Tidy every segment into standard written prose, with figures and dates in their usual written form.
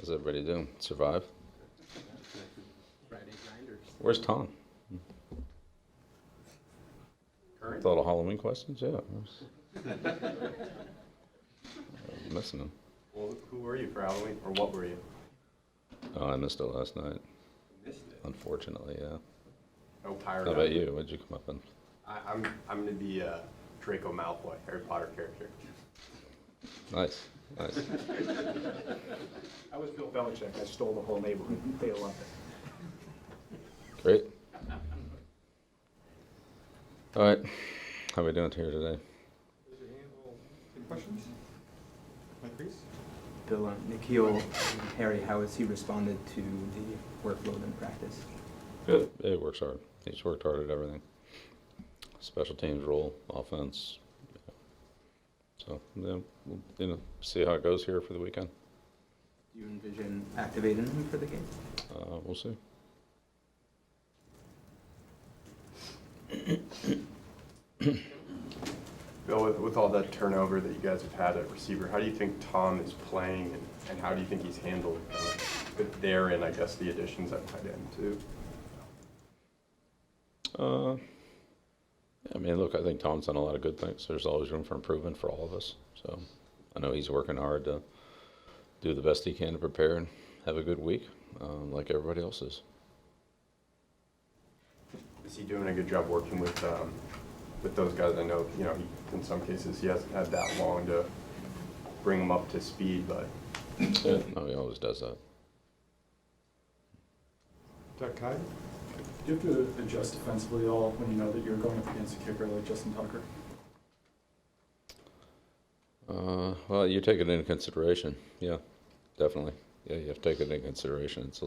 How's everybody doing? Survive? Friday grinders. Where's Tom? Current? Thought of Halloween questions? Yeah. I'm missing him. Well, who were you for Halloween, or what were you? Oh, I missed it last night. Missed it. Unfortunately, yeah. No pirate. How about you? What'd you come up in? I'm gonna be Draco Malfoy, Harry Potter character. Nice, nice. I was Bill Belichick. I stole the whole neighborhood. They loved it. Great. All right. How are we doing here today? Raise your hand. Any questions? Mike Reese? Bill, Nikhil, Harry, how has he responded to the workload in practice? Good. He works hard. He's worked hard at everything. Special teams role, offense. So, yeah, we'll see how it goes here for the weekend. Do you envision activating him for the game? We'll see. Bill, with all that turnover that you guys have had at receiver, how do you think Tom is playing, and how do you think he's handled there, and I guess the additions at tight end too? I mean, look, I think Tom's done a lot of good things. There's always room for improvement for all of us. So I know he's working hard to do the best he can to prepare and have a good week, like everybody else is. Is he doing a good job working with those guys? I know, he, in some cases he hasn't had that long to bring them up to speed, but Yeah, no, he always does that. Doug Kai? Do you have to adjust defensively at all when you know that you're going up against a kicker like Justin Tucker? Well, you take it into consideration. Yeah, definitely. Yeah, you have to take it into consideration. It's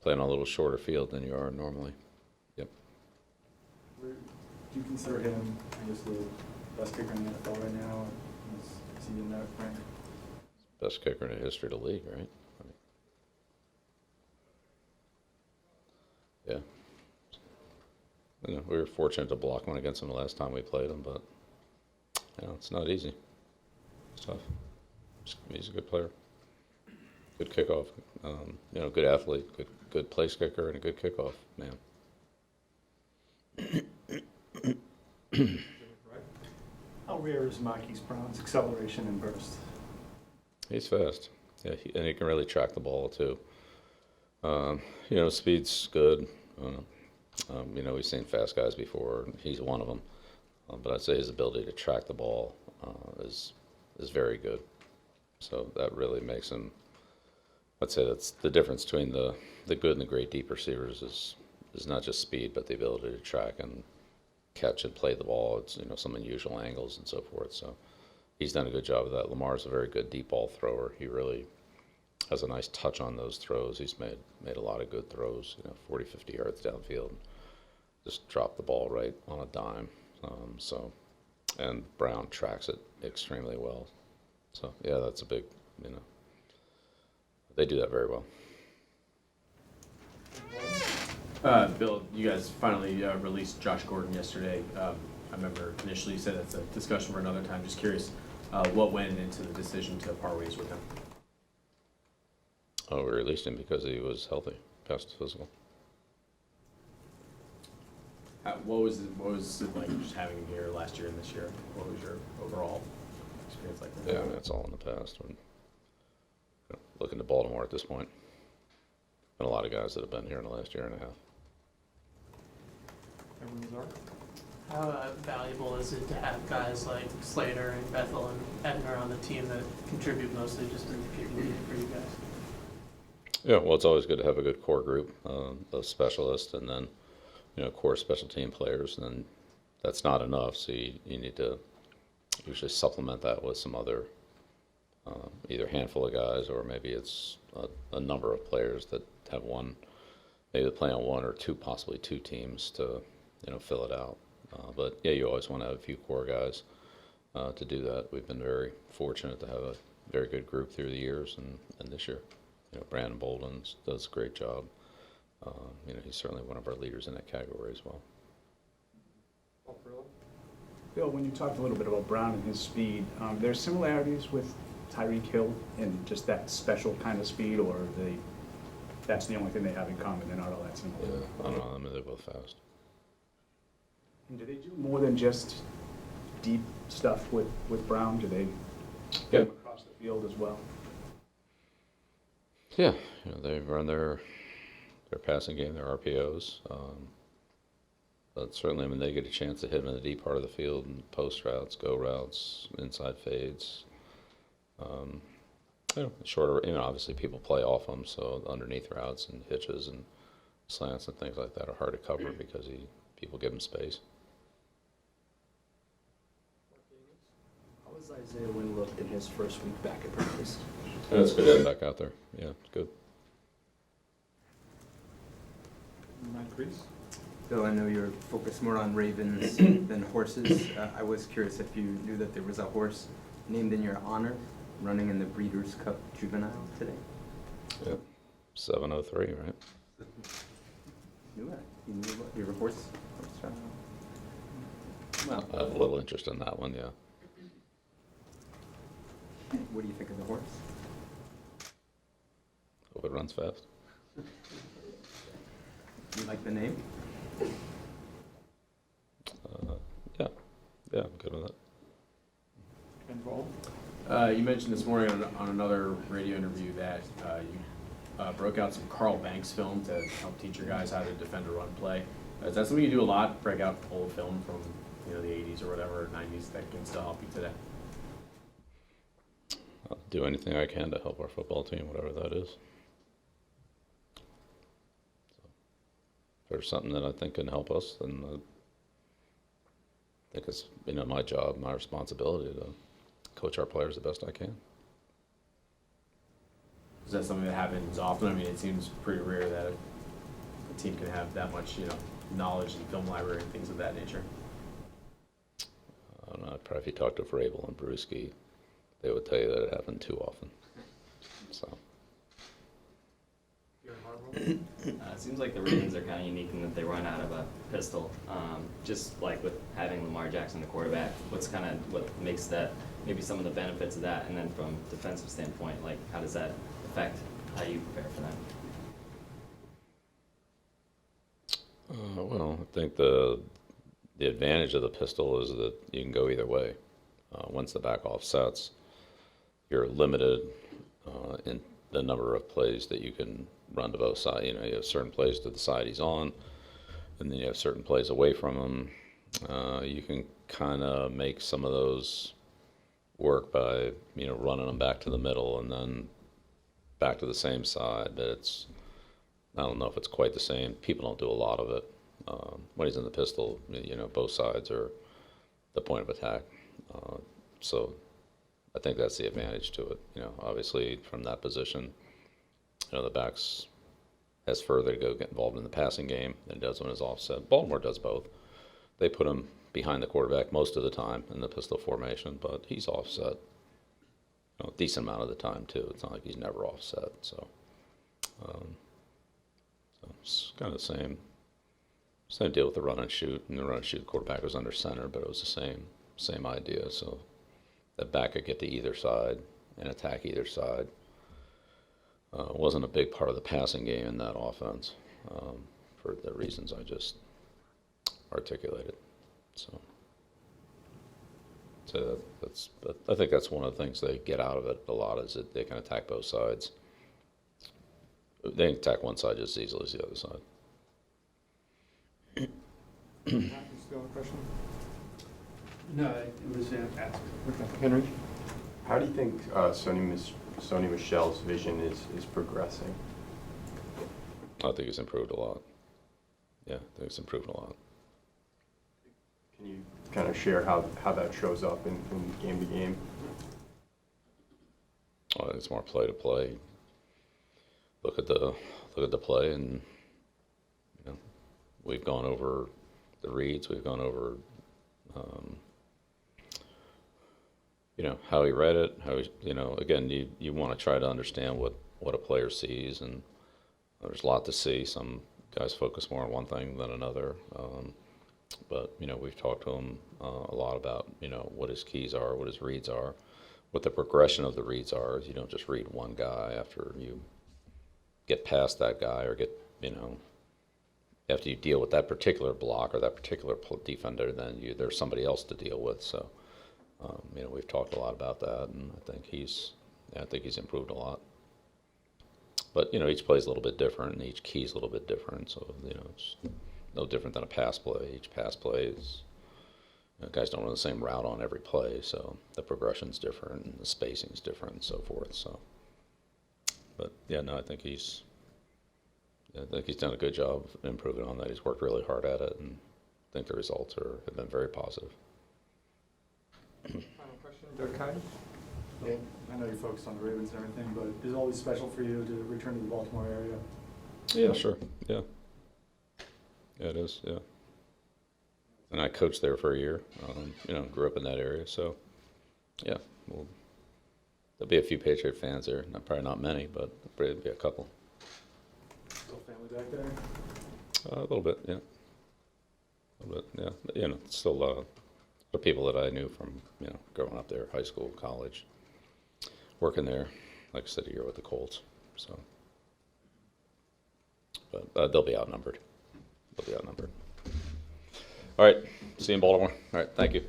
playing on a little shorter field than you are normally. Yep. Do you consider him, I guess, the best kicker in the NFL right now? Is he in that rank? Best kicker in the history of the league, right? Yeah. We were fortunate to block one against him the last time we played him, but it's not easy. It's tough. He's a good player. Good kickoff. Good athlete. Good place kicker and a good kickoff man. How rare is Marquise Brown's acceleration and burst? He's fast. Yeah, and he can really track the ball too. Speed's good. We've seen fast guys before. He's one of them. But I'd say his ability to track the ball is very good. So that really makes him. I'd say that's the difference between the good and the great deep receivers is not just speed, but the ability to track and catch and play the ball. It's some unusual angles and so forth. So he's done a good job of that. Lamar's a very good deep ball thrower. He really has a nice touch on those throws. He's made a lot of good throws, 40, 50 yards downfield. Just drop the ball right on a dime. And Brown tracks it extremely well. So, yeah, that's a big, they do that very well. Bill, you guys finally released Josh Gordon yesterday. I remember initially you said that's a discussion for another time. Just curious what went into the decision to part ways with him. Oh, we released him because he was healthy, past physical. What was it like just having him here last year and this year? What was your overall experience like that? Yeah, I mean, it's all in the past. We're looking to Baltimore at this point. And a lot of guys that have been here in the last year and a half. Everyone was How valuable is it to have guys like Slater and Bethel and Ebner on the team that contribute mostly just in kicking game for you guys? Yeah, well, it's always good to have a good core group of specialists and then, core special team players. And then that's not enough, so you need to usually supplement that with some other, either handful of guys or maybe it's a number of players that have maybe they play on one or two, possibly two teams to, fill it out. But yeah, you always want to have a few core guys to do that. We've been very fortunate to have a very good group through the years and this year. Brandon Bolden does a great job. He's certainly one of our leaders in that category as well. Bill, when you talked a little bit about Brown and his speed, there are similarities with Tyreek Hill and just that special kind of speed, or that's the only thing they have in common, they're not all that similar? Yeah, I don't know. I mean, they're both fast. And do they do more than just deep stuff with Brown? Do they Yeah. get him across the field as well? Yeah, they run their passing game, their RPOs. But certainly, I mean, they get a chance to hit him in the deep part of the field and post routes, go routes, inside fades. Shorter, obviously people play off them, so underneath routes and hitches and slants and things like that are hard to cover because people give him space. How was Isaiah Wynn looked in his first week back at practice? Yeah, it's good to have him back out there. Yeah, it's good. Matt Kreese? Bill, I know you're focused more on ravens than horses. I was curious if you knew that there was a horse named in your honor running in the Breeders' Cup Juvenile today. Yep. 703, right? Knew that? You knew what your horse? Well, I have a little interest in that one, yeah. what do you think of the horse? Hope it runs fast. You like the name? Yeah, I'm good with it. Ken Ball? You mentioned this morning on another radio interview that you broke out some Carl Banks film to help teach your guys how to defend a run play. Is that something you do a lot? Break out old film from the 80s or whatever, 90s that can still help you today? I'll do anything I can to help our football team, whatever that is. If there's something that I think can help us, then I think it's my job, my responsibility to coach our players the best I can. Is that something that happens often? I mean, it seems pretty rare that a team can have that much, knowledge and film library and things of that nature. I don't know, probably if you talk to Vrabel and Brewski, they would tell you that it happened too often. So. It seems like the Ravens are kind of unique in that they run out of a pistol. Just like with having Lamar Jackson the quarterback, what makes that, maybe some of the benefits of that, and then from a defensive standpoint, like how does that affect how you prepare for that? Well, I think the advantage of the pistol is that you can go either way. Once the back offsets, you're limited in the number of plays that you can run to both sides. You have certain plays to the side he's on, and then you have certain plays away from him. You can kind of make some of those work by running them back to the middle and then back to the same side. But I don't know if it's quite the same. People don't do a lot of it. When he's in the pistol, both sides are the point of attack. So I think that's the advantage to it. Obviously from that position, the backs has further to go get involved in the passing game than it does when it's offset. Baltimore does both. They put him behind the quarterback most of the time in the pistol formation, but he's offset a decent amount of the time too. It's not like he's never offset. So it's kind of the same deal with the run and shoot. And the run and shoot, the quarterback was under center, but it was the same idea. So the back could get to either side and attack either side. Wasn't a big part of the passing game in that offense for the reasons I just articulated. So I think that's one of the things they get out of it a lot is that they can attack both sides. They can attack one side just as easily as the other side. Matt, you still have a question? No, it was asked. Okay. Henry? How do you think Sony Michel's vision is progressing? I think it's improved a lot. Yeah, I think it's improved a lot. Can you kind of share how that shows up in game to game? I think it's more play to play. Look at the play, and we've gone over the reads. We've gone over how he read it. How he, again, you want to try to understand what a player sees, and there's a lot to see. Some guys focus more on one thing than another. But we've talked to him a lot about what his keys are, what his reads are, what the progression of the reads are. Is you don't just read one guy after you get past that guy or get, after you deal with that particular block or that particular defender, then there's somebody else to deal with. So, we've talked a lot about that, and I think he's improved a lot. But, each play is a little bit different, and each key is a little bit different. So, it's no different than a pass play. Each pass play is, guys don't run the same route on every play, so the progression's different, and the spacing's different, and so forth. So, but yeah, no, I think he's done a good job of improving on that. He's worked really hard at it, and I think the results have been very positive. Final question, Doug Kai. Yeah, I know you're focused on the Ravens and everything, but is it always special for you to return to the Baltimore area? Yeah, sure. Yeah. Yeah, it is. Yeah. And I coached there for a year. Grew up in that area, so yeah. Well, there'll be a few Patriot fans there. Probably not many, but there'll be a couple. Still family back there? A little bit, yeah. A little bit, yeah. But, still the people that I knew from growing up there, high school, college, working there. Like I said, a year with the Colts. So, but they'll be outnumbered. All right. See you in Baltimore. All right. Thank you.